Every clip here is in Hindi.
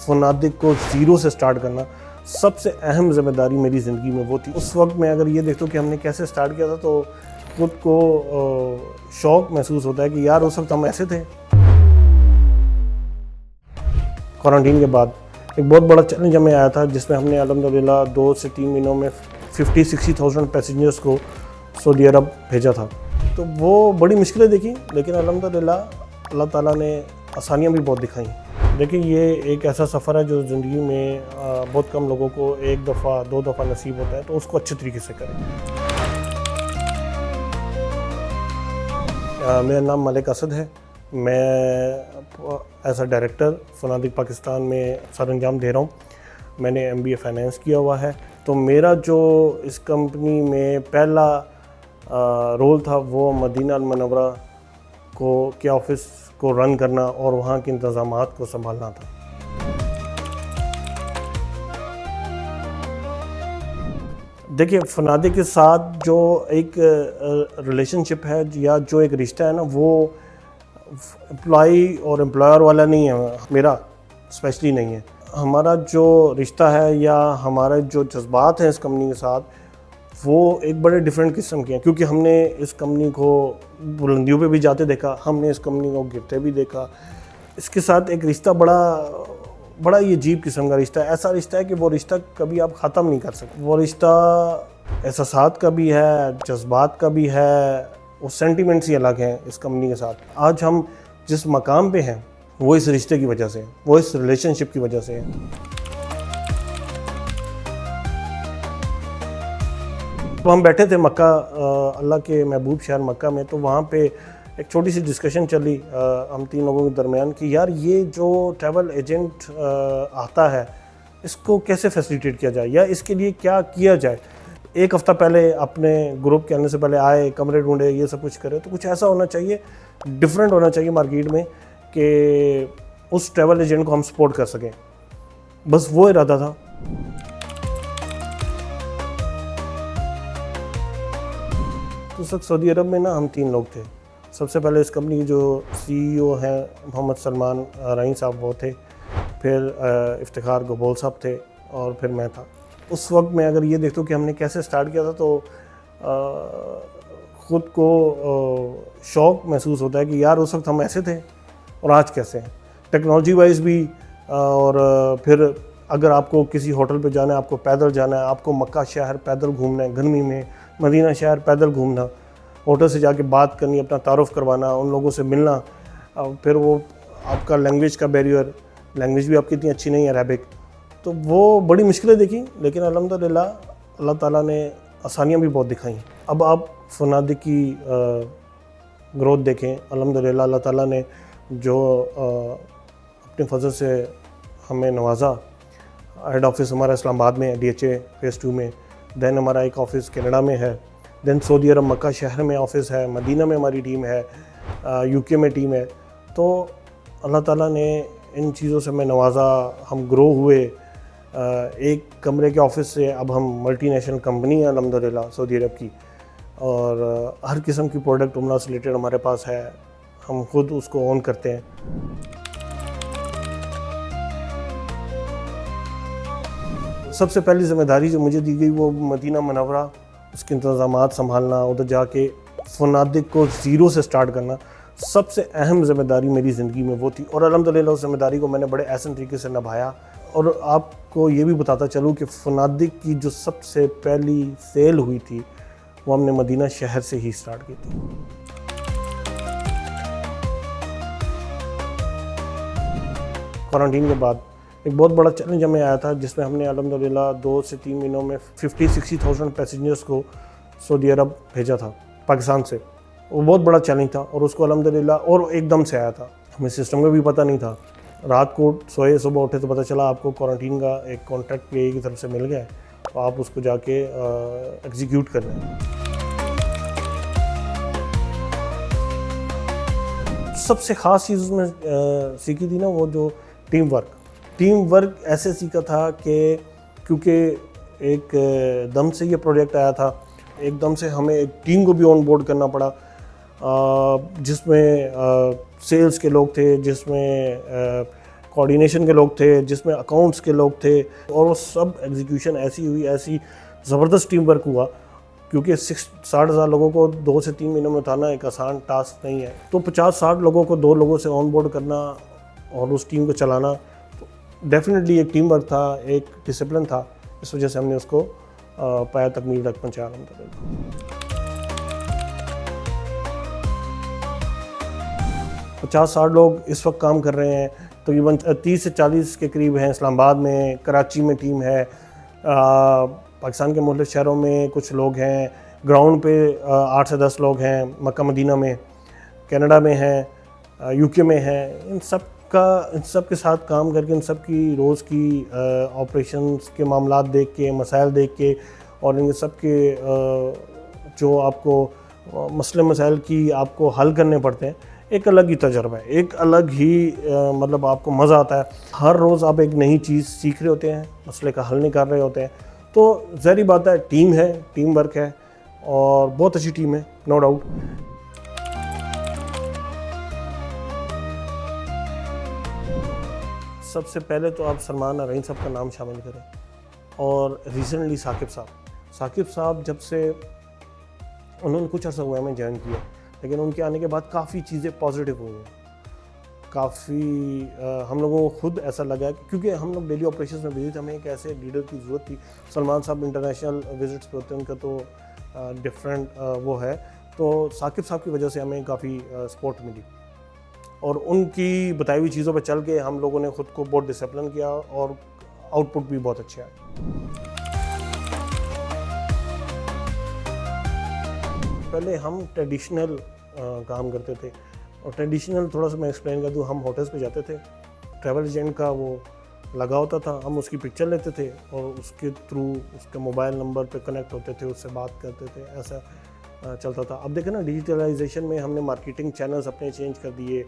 फनादिक को ज़ीरो से स्टार्ट करना सबसे अहम ज़िम्मेदारी मेरी ज़िंदगी में वो थी। उस वक्त मैं अगर ये देखता हूँ कि हमने कैसे स्टार्ट किया था तो खुद को शौक़ महसूस होता है कि यार उस वक्त हम ऐसे थे। क्वारंटीन के बाद एक बहुत बड़ा चैलेंज हमें आया था जिसमें हमने अल्हम्दुलिल्लाह 2 से 3 महीनों में 50-60,000 पैसेंजर्स को सऊदी अरब भेजा था। तो वो बड़ी मुश्किलें देखी, लेकिन अल्हम्दुलिल्लाह अल्लाह ताला ने आसानियाँ भी बहुत दिखाई। देखिए, ये एक ऐसा सफ़र है जो ज़िंदगी में बहुत कम लोगों को एक दफ़ा 2 दफ़ा नसीब होता है, तो उसको अच्छे तरीके से करें। मेरा नाम मलिक असद है। मैं एज अ डायरेक्टर फनादिक पाकिस्तान में सरअंजाम दे रहा हूँ। मैंने MBA फाइनेंस किया हुआ है। तो मेरा जो इस कंपनी में पहला रोल था वो मदीना अल मुनव्वरा के ऑफ़िस को रन करना और वहाँ के इंतज़ामात को संभालना था। देखिए, फनादिक के साथ जो एक रिलेशनशिप है या जो एक रिश्ता है ना, वो एम्प्लॉई और एम्प्लॉयर वाला नहीं है, मेरा स्पेशली नहीं है। हमारा जो रिश्ता है या हमारे जो जज्बात हैं इस कंपनी के साथ, वो एक बड़े डिफरेंट किस्म के हैं, क्योंकि हमने इस कंपनी को बुलंदियों पे भी जाते देखा, हमने इस कंपनी को गिरते भी देखा। इसके साथ एक रिश्ता बड़ा ही अजीब किस्म का रिश्ता है। ऐसा रिश्ता है कि वो रिश्ता कभी आप ख़त्म नहीं कर सकते। वो रिश्ता एहसासात का भी है, जज्बात का भी है, वो सेंटिमेंट्स ही अलग हैं इस कंपनी के साथ। आज हम जिस मकाम पे हैं वो इस रिश्ते की वजह से है, वो इस रिलेशनशिप की वजह से है। तो हम बैठे थे मक्का, अल्लाह के महबूब शहर मक्का में, तो वहाँ पे एक छोटी सी डिस्कशन चली हम 3 लोगों के दरमियान कि यार ये जो ट्रैवल एजेंट आता है इसको कैसे फैसिलिटेट किया जाए या इसके लिए क्या किया जाए। एक हफ़्ता पहले अपने ग्रुप के आने से पहले आए, कमरे ढूंढे, ये सब कुछ करे, तो कुछ ऐसा होना चाहिए, डिफरेंट होना चाहिए मार्केट में कि उस ट्रैवल एजेंट को हम सपोर्ट कर सकें। बस वो इरादा था। तो उस वक्त सऊदी अरब में ना हम 3 लोग थे। सबसे पहले इस कंपनी के जो CEO हैं मोहम्मद सलमान रईन साहब, वो थे। फिर इफ्तिखार गबोल साहब थे और फिर मैं था। उस वक्त मैं अगर ये देखता हूँ कि हमने कैसे स्टार्ट किया था तो ख़ुद को शौक़ महसूस होता है कि यार उस वक्त हम ऐसे थे और आज कैसे हैं, टेक्नोलॉजी वाइज भी। और फिर अगर आपको किसी होटल पे जाना है, आपको पैदल जाना है, आपको मक्का शहर पैदल घूमना है, गर्मी में मदीना शहर पैदल घूमना, होटल से जाके बात करनी, अपना तारुफ़ करवाना, उन लोगों से मिलना, फिर वो आपका लैंग्वेज का बैरियर, लैंग्वेज भी आपकी इतनी अच्छी नहीं है अरबिक, तो वो बड़ी मुश्किलें देखी, लेकिन अल्हम्दुलिल्लाह अल्लाह ताला ने आसानियाँ भी बहुत दिखाई। अब आप फनादिक की ग्रोथ देखें, अल्हम्दुलिल्लाह अल्लाह ताला ने जो अपने फजल से हमें नवाजा। हेड ऑफिस हमारा इस्लामाबाद में है, DHA फेज़ 2 में। दैन हमारा एक ऑफ़िस कनाडा में है। दैन सऊदी अरब मक्का शहर में ऑफ़िस है, मदीना में हमारी टीम है, UK में टीम है। तो अल्लाह ताला ने इन चीज़ों से हमें नवाजा, हम ग्रो हुए। एक कमरे के ऑफ़िस से अब हम मल्टीनेशनल कंपनी है अल्हम्दुलिल्लाह सऊदी अरब की, और हर किस्म की प्रोडक्ट उम्रा से रिलेटेड हमारे पास है, हम खुद उसको ऑन करते हैं। सबसे पहली ज़िम्मेदारी जो मुझे दी गई वो मदीना मुनव्वरा, उसके इंतज़ामात संभालना, उधर जाके फनादिक को ज़ीरो से स्टार्ट करना सबसे अहम ज़िम्मेदारी मेरी ज़िंदगी में वो थी। और अल्हम्दुलिल्लाह उस ज़िम्मेदारी को मैंने बड़े एहसन तरीके से निभाया। और आपको ये भी बताता चलूँ कि फनादिक की जो सबसे पहली सेल हुई थी वो हमने मदीना शहर से ही स्टार्ट की थी। क्वारंटीन के बाद एक बहुत बड़ा चैलेंज हमें आया था जिसमें हमने अल्हम्दुलिल्लाह 2 से 3 महीनों में 50-60,000 पैसेंजर्स को सऊदी अरब भेजा था पाकिस्तान से। वो बहुत बड़ा चैलेंज था और उसको अल्हम्दुलिल्लाह और एकदम से आया था, हमें सिस्टम का भी पता नहीं था। रात को सोए, सुबह उठे तो पता चला आपको क्वारंटीन का एक कॉन्ट्रैक्ट PA की तरफ से मिल गया है, तो आप उसको जाके एग्जीक्यूट कर रहे हैं। सबसे ख़ास चीज़ उसमें सीखी थी ना, वो जो टीम वर्क ऐसे सीखा था कि क्योंकि एक दम से ये प्रोजेक्ट आया था, एकदम से हमें एक टीम को भी ऑन बोर्ड करना पड़ा, जिसमें सेल्स के लोग थे, जिसमें कोऑर्डिनेशन के लोग थे, जिसमें अकाउंट्स के लोग थे, और वो सब एग्जीक्यूशन ऐसी हुई, ऐसी ज़बरदस्त टीम वर्क हुआ, क्योंकि 60,000 लोगों को 2 से 3 महीनों में उठाना एक आसान टास्क नहीं है। तो 50-60 लोगों को 2 लोगों से ऑन बोर्ड करना और उस टीम को चलाना, तो डेफिनेटली एक टीम वर्क था, एक डिसिप्लिन था। इस वजह से हमने उसको पाया तकमील तक पहुँचाया अल्हम्दुलिल्लाह। 50-60 लोग इस वक्त काम कर रहे हैं, तकरीबन 30 से 40 के करीब हैं इस्लामाबाद में, कराची में टीम है, पाकिस्तान के मुख्तलिफ शहरों में कुछ लोग हैं, ग्राउंड पे 8 से 10 लोग हैं, मक्का मदीना में, कनाडा में हैं, यूके में हैं। इन सब के साथ काम करके, इन सब की रोज़ की ऑपरेशंस के मामलात देख के, मसाइल देख के, और इन सब के जो आपको मसले मसाइल की आपको हल करने पड़ते हैं, एक अलग ही तजर्बा है, एक अलग ही मतलब आपको मज़ा आता है। हर रोज़ आप एक नई चीज़ सीख रहे होते हैं, मसले का हल निकाल रहे होते हैं। तो ज़ाहिर बात है, टीम है, टीम वर्क है, और बहुत अच्छी टीम है, नो डाउट। सबसे पहले तो आप सलमान नरईन साहब का नाम शामिल करें, और रिसेंटली साकिब साहब जब से उन्होंने कुछ अर्सा हुआ है मैं ज्वाइन किया, लेकिन उनके आने के बाद काफ़ी चीज़ें पॉजिटिव हुई हैं। काफ़ी हम लोगों को खुद ऐसा लगा, क्योंकि हम लोग डेली ऑपरेशंस में बिजी थे, हमें एक ऐसे लीडर की ज़रूरत थी। सलमान साहब इंटरनेशनल विजिट्स पे होते हैं, उनका तो डिफरेंट वो है, तो साकिब साहब की वजह से हमें काफ़ी सपोर्ट मिली, और उनकी बताई हुई चीज़ों पर चल के हम लोगों ने ख़ुद को बहुत डिसिप्लिन किया, और आउटपुट भी बहुत अच्छा है। पहले हम ट्रेडिशनल काम करते थे, और ट्रेडिशनल थोड़ा सा मैं एक्सप्लेन कर दूँ। हम होटल्स पे जाते थे, ट्रैवल एजेंट का वो लगा होता था, हम उसकी पिक्चर लेते थे और उसके थ्रू उसके मोबाइल नंबर पे कनेक्ट होते थे, उससे बात करते थे, ऐसा चलता था। अब देखें ना, डिजिटलाइजेशन में हमने मार्केटिंग चैनल्स अपने चेंज कर दिए,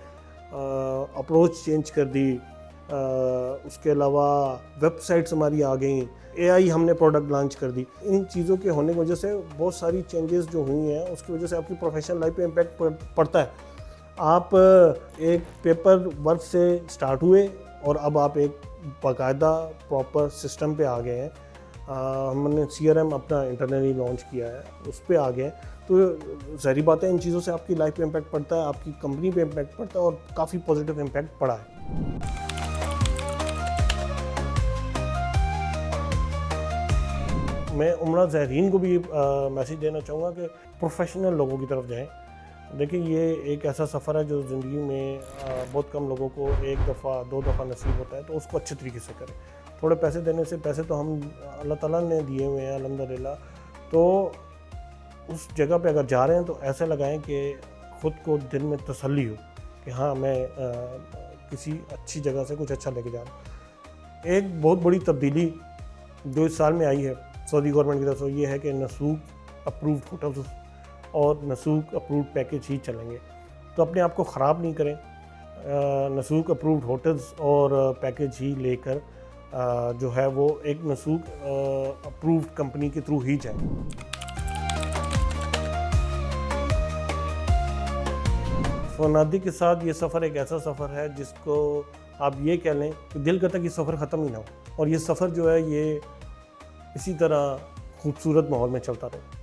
अप्रोच चेंज कर दी, उसके अलावा वेबसाइट्स हमारी आ गई, AI हमने प्रोडक्ट लॉन्च कर दी। इन चीज़ों के होने की वजह से बहुत सारी चेंजेस जो हुई हैं, उसकी वजह से आपकी प्रोफेशनल लाइफ पे इम्पैक्ट पड़ता है। आप एक पेपर वर्क से स्टार्ट हुए, और अब आप एक बाकायदा प्रॉपर सिस्टम पे आ गए हैं। हमने CRM अपना इंटरनली लॉन्च किया है, उस पर आ गए। तो ज़ाहिर बात है, इन चीज़ों से आपकी लाइफ पे इम्पैक्ट पड़ता है, आपकी कंपनी पे इम्पैक्ट पड़ता है, और काफ़ी पॉजिटिव इम्पैक्ट पड़ा है। मैं उम्रा ज़ायरीन को भी मैसेज देना चाहूँगा कि प्रोफेशनल लोगों की तरफ जाएं। देखिए, ये एक ऐसा सफ़र है जो ज़िंदगी में बहुत कम लोगों को एक दफ़ा 2 दफ़ा नसीब होता है, तो उसको अच्छे तरीके से करें। थोड़े पैसे देने से, पैसे तो हम अल्लाह ताला ने दिए हुए हैं अल्हम्दुलिल्लाह, तो उस जगह पे अगर जा रहे हैं तो ऐसे लगाएं कि ख़ुद को दिल में तसल्ली हो कि हाँ, मैं किसी अच्छी जगह से कुछ अच्छा लेके जा रहा हूँ। एक बहुत बड़ी तब्दीली जो इस साल में आई है सऊदी गवर्नमेंट की तरफ से, ये है कि नसूक अप्रूव्ड होटल्स और नसूक अप्रूव्ड पैकेज ही चलेंगे। तो अपने आप को ख़राब नहीं करें, नसूक अप्रूव्ड होटल्स और पैकेज ही लेकर जो है वो एक नसूक अप्रूव्ड कंपनी के थ्रू ही जाएं। सोनादी के साथ ये सफ़र एक ऐसा सफ़र है जिसको आप ये कह लें कि दिल करता कि सफ़र ख़त्म ही ना हो, और ये सफ़र जो है ये इसी तरह खूबसूरत माहौल में चलता रहे।